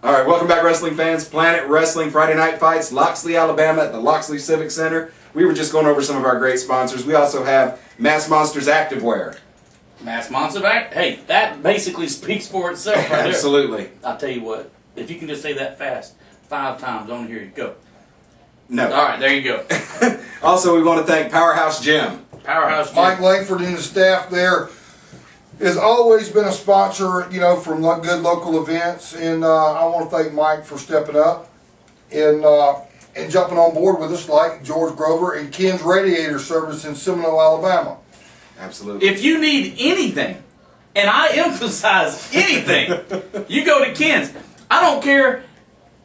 All right, welcome back, wrestling fans. Planet Wrestling Friday Night Fights, Loxley, Alabama at the Loxley Civic Center. We were just going over some of our great sponsors. We also have Mass Monsters Activewear. Mass Monsters Act? Hey, that basically speaks for itself right Absolutely. there. I'll tell you what, if you can just say that fast 5 times, I want to hear you go. No. All right, there you go. Also, we want to thank Powerhouse Gym. Powerhouse Gym. Mike Langford and the staff there has always been a sponsor, you know, from good local events, and I want to thank Mike for stepping up and jumping on board with us, like George Grover and Ken's Radiator Service in Seminole, Alabama. Absolutely. If you need anything, and I emphasize anything, you go to Ken's. I don't care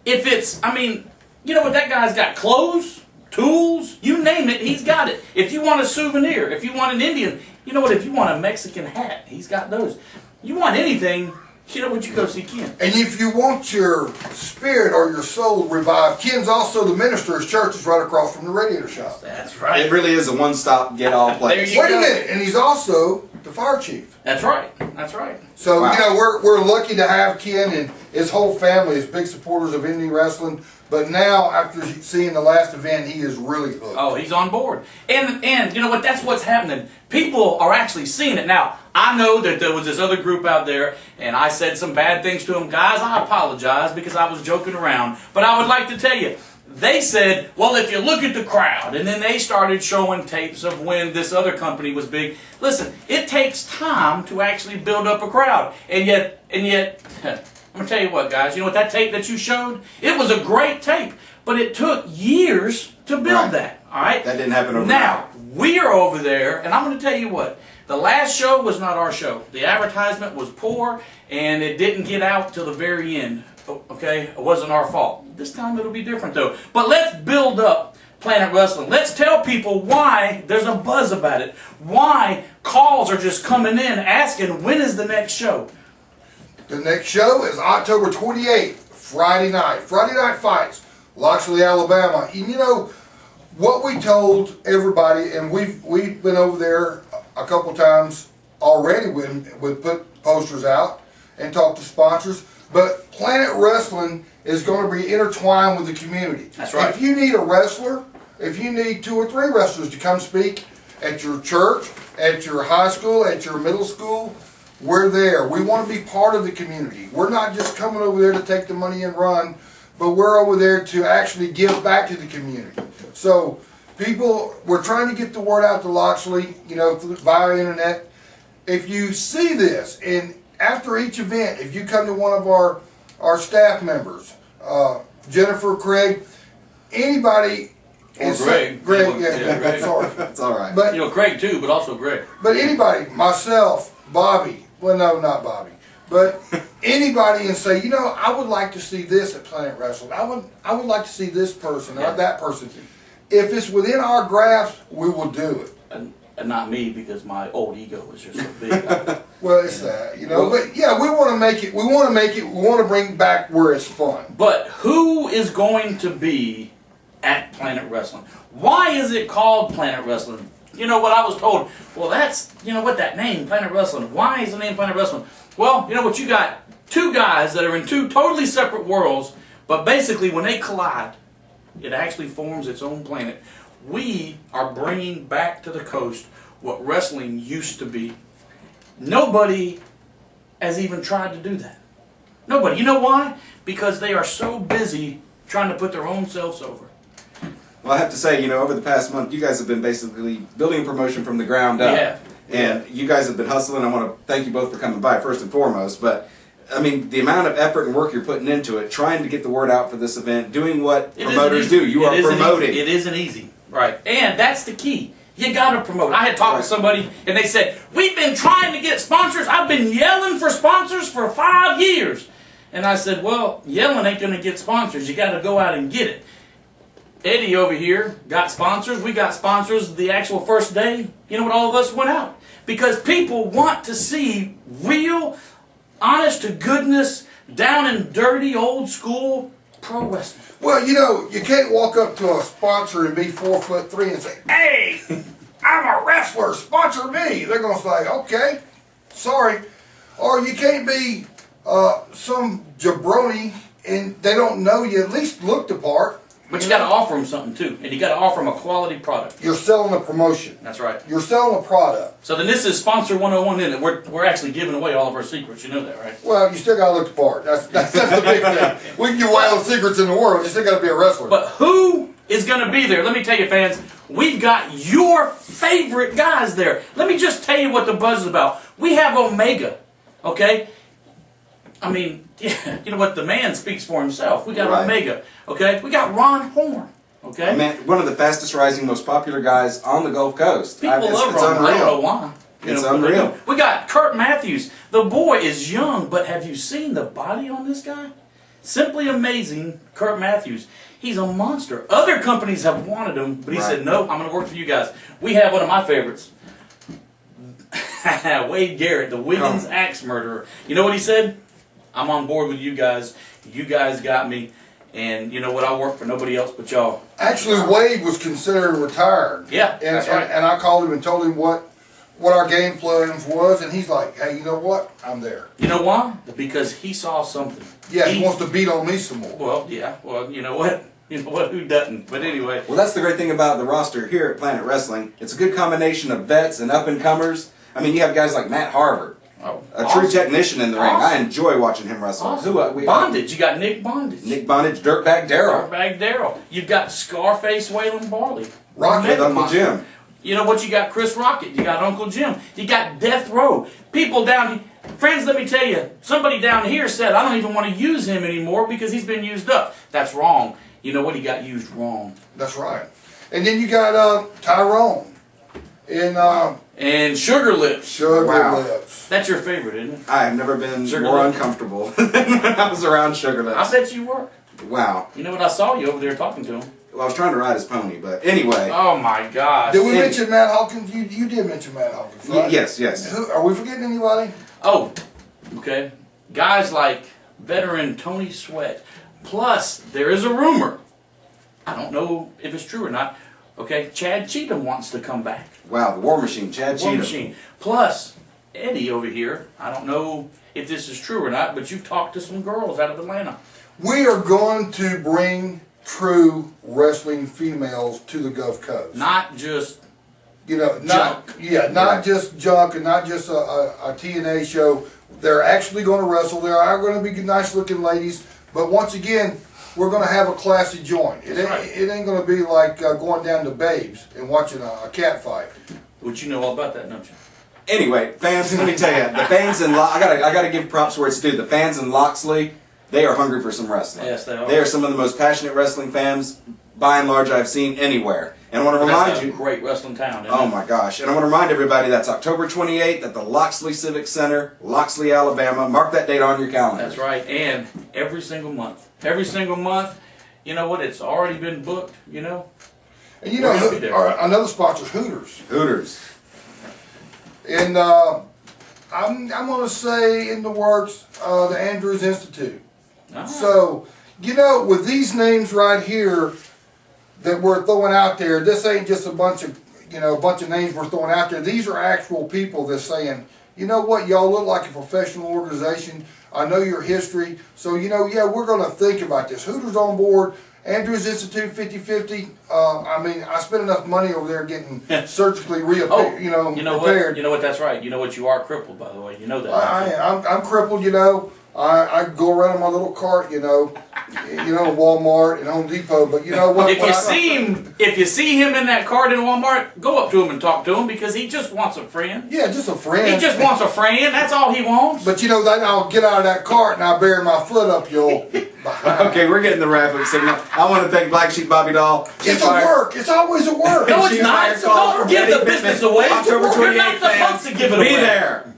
if it's, I mean, you know what, that guy's got clothes, tools, you name it, he's got it. If you want a souvenir, if you want an Indian, you know what, if you want a Mexican hat, he's got those. You want anything, you know what, you go see Ken. And if you want your spirit or your soul revived, Ken's also the minister. His church is right across from the Radiator Shop. That's right. It really is a one-stop, get-all place. Wait a minute, and he's also the fire chief. That's right. That's right. So, wow. you know, we're lucky to have Ken and his whole family as big supporters of indie wrestling. But now, after seeing the last event, he is really hooked. Oh, he's on board. And you know what? That's what's happening. People are actually seeing it. Now, I know that there was this other group out there, and I said some bad things to them. Guys, I apologize because I was joking around. But I would like to tell you, they said, well, if you look at the crowd, and then they started showing tapes of when this other company was big. Listen, it takes time to actually build up a crowd. And yet, I'm going to tell you what, guys. You know what, that tape that you showed? It was a great tape, but it took years to build that, all right? That didn't happen overnight. Now, we are over there, and I'm going to tell you what. The last show was not our show. The advertisement was poor, and it didn't get out till the very end, okay? It wasn't our fault. This time it'll be different, though. But let's build up Planet Wrestling. Let's tell people why there's a buzz about it, why calls are just coming in asking, when is the next show? The next show is October 28th, Friday night. Friday Night Fights, Loxley, Alabama. And you know, what we told everybody, and we've been over there a couple times already when we put posters out and talked to sponsors, but Planet Wrestling is going to be intertwined with the community. That's right. If you need a wrestler, if you need 2 or 3 wrestlers to come speak at your church, at your high school, at your middle school, we're there. We want to be part of the community. We're not just coming over there to take the money and run, but we're over there to actually give back to the community. So people, we're trying to get the word out to Loxley, you know, via internet. If you see this, and after each event, if you come to one of our staff members, Jennifer, Craig, anybody, or Greg. Greg, yeah, sorry. That's all right. But, You know, Craig too, but also Greg. but anybody, myself, Bobby, well, no, not Bobby, but anybody, and say, you know, I would like to see this at Planet Wrestling. I would like to see this person or that person. If it's within our grasp, we will do it. And not me, because my old ego is just so big. Well, it's that, you know. But yeah, we want to make it. We want to make it. We want to bring back where it's fun. But who is going to be at Planet Wrestling? Why is it called Planet Wrestling? You know what I was told? Well, that's, you know what, that name, Planet Wrestling. Why is the name Planet Wrestling? Well, you know what, you got 2 guys that are in 2 totally separate worlds, but basically when they collide, it actually forms its own planet. We are bringing back to the coast what wrestling used to be. Nobody has even tried to do that. Nobody. You know why? Because they are so busy trying to put their own selves over. Well, I have to say, you know, over the past month, you guys have been basically building a promotion from the ground up. Yeah. And you guys have been hustling. I want to thank you both for coming by, first and foremost. But, I mean, the amount of effort and work you're putting into it, trying to get the word out for this event, doing what promoters do. You are promoting. It isn't easy. Right. And that's the key. You got to promote. I had talked with somebody, and they said, we've been trying to get sponsors. I've been yelling for sponsors for 5 years. And I said, well, yelling ain't going to get sponsors. You got to go out and get it. Eddie over here got sponsors. We got sponsors the actual first day. You know what, all of us went out. Because people want to see real, honest to goodness, down and dirty, old school pro wrestling. Well, you know, you can't walk up to a sponsor and be 4'3" and say, "Hey, I'm a wrestler. Sponsor me." They're gonna say, "Okay, sorry." Or you can't be some jabroni and they don't know you, at least look the part. But you got to offer them something too, and you got to offer them a quality product. You're selling a promotion. That's right. You're selling a product. So then this is Sponsor 101, isn't it? We're actually giving away all of our secrets. You know that, right? Well, you still got to look the part. That's the big thing. We can give away all the secrets in the world. You still got to be a wrestler. But who is going to be there? Let me tell you, fans, we've got your favorite guys there. Let me just tell you what the buzz is about. We have Omega, okay? I mean, you know what? The man speaks for himself. We got Omega, okay? We got Ron Horn, okay? Man, one of the fastest rising, most popular guys on the Gulf Coast. People love Ron. I don't know why. It's unreal. We got Kurt Matthews. The boy is young, but have you seen the body on this guy? Simply amazing, Kurt Matthews. He's a monster. Other companies have wanted him, but he said, no, I'm going to work for you guys. We have one of my favorites. Wade Garrett, the Wiggins axe murderer. You know what he said? I'm on board with you guys. You guys got me. And you know what? I work for nobody else but y'all. Actually, Wade was considered retired. Yeah, and, that's right. And I called him and told him what our game plan was, and he's like, hey, you know what? I'm there. You know why? Because he saw something. Yeah, he wants to beat on me some more. Well, yeah. Well, you know what? You know what? Who doesn't? But anyway. Well, that's the great thing about the roster here at Planet Wrestling. It's a good combination of vets and up-and-comers. I mean, you have guys like Matt Harvard. A true technician in the ring. I enjoy watching him wrestle. Awesome. Bondage. You got Nick Bondage. Nick Bondage, Dirtbag Darrell. Dirtbag Darrell. You've got Scarface Waylon Barley. Rocket Uncle Jim. You know what? You got Chris Rocket. You got Uncle Jim. You got Death Row. People down here. Friends, let me tell you. Somebody down here said, I don't even want to use him anymore because he's been used up. That's wrong. You know what? He got used wrong. That's right. And then you got Tyrone. And Sugar Lips. Sugar Lips. That's your favorite, isn't it? I have never been more uncomfortable than when I was around Sugar Lips. I bet you were. Wow. You know what? I saw you over there talking to him. Well, I was trying to ride his pony, but anyway. Oh my gosh. Did we mention Matt Hawkins? You did mention Matt Hawkins, right? Yes, yes. Are we forgetting anybody? Oh, okay. Guys like veteran Tony Sweat. Plus, there is a rumor. I don't know if it's true or not. Okay, Chad Cheatham wants to come back. Wow, the War Machine, Chad Cheatham. War Machine. Plus, Eddie over here. I don't know if this is true or not, but you've talked to some girls out of Atlanta. We are going to bring true wrestling females to the Gulf Coast. Not just junk. Not just junk and not just a TNA show. They're actually going to wrestle. They are going to be nice looking ladies. But once again, we're going to have a classy joint. It ain't going to be like going down to Babes and watching a cat fight. Which you know all about that, don't you? Anyway, fans, let me tell you, the fans in I gotta give props where it's due. The fans in Loxley, they are hungry for some wrestling. Yes, they are. They are some of the most passionate wrestling fans, by and large, I've seen anywhere. And I want to remind you, great wrestling town. Oh my gosh! And I want to remind everybody that's October 28th at the Loxley Civic Center, Loxley, Alabama. Mark that date on your calendar. That's right. And every single month, you know what? It's already been booked. You know. And you know, another sponsor's Hooters. Hooters. And I'm going to say in the works, the Andrews Institute. So, you know, with these names right here that we're throwing out there, this ain't just a bunch of names we're throwing out there. These are actual people that's saying, you know what, y'all look like a professional organization. I know your history. So, you know, yeah, we're going to think about this. Hooters on board. Andrews Institute 50/50. I mean, I spent enough money over there getting surgically repaired. You know what? You know what? That's right. You know what? You are crippled, by the way. You know that. I'm crippled. You know, I go around in my little cart. You know, Walmart and Home Depot. But you know what? If you see him in that cart in Walmart, go up to him and talk to him because he just wants a friend. Yeah, just a friend. He just wants a friend. That's all he wants. But you know, then I'll get out of that cart and I'll bury my foot up your behind. Okay, we're getting the wrap-up signal. I want to thank Black Sheep Bobby Doll. It's a work. It's always a work. No, it's not. Don't give the business away. October 28th, You're not supposed to give it away. Be there.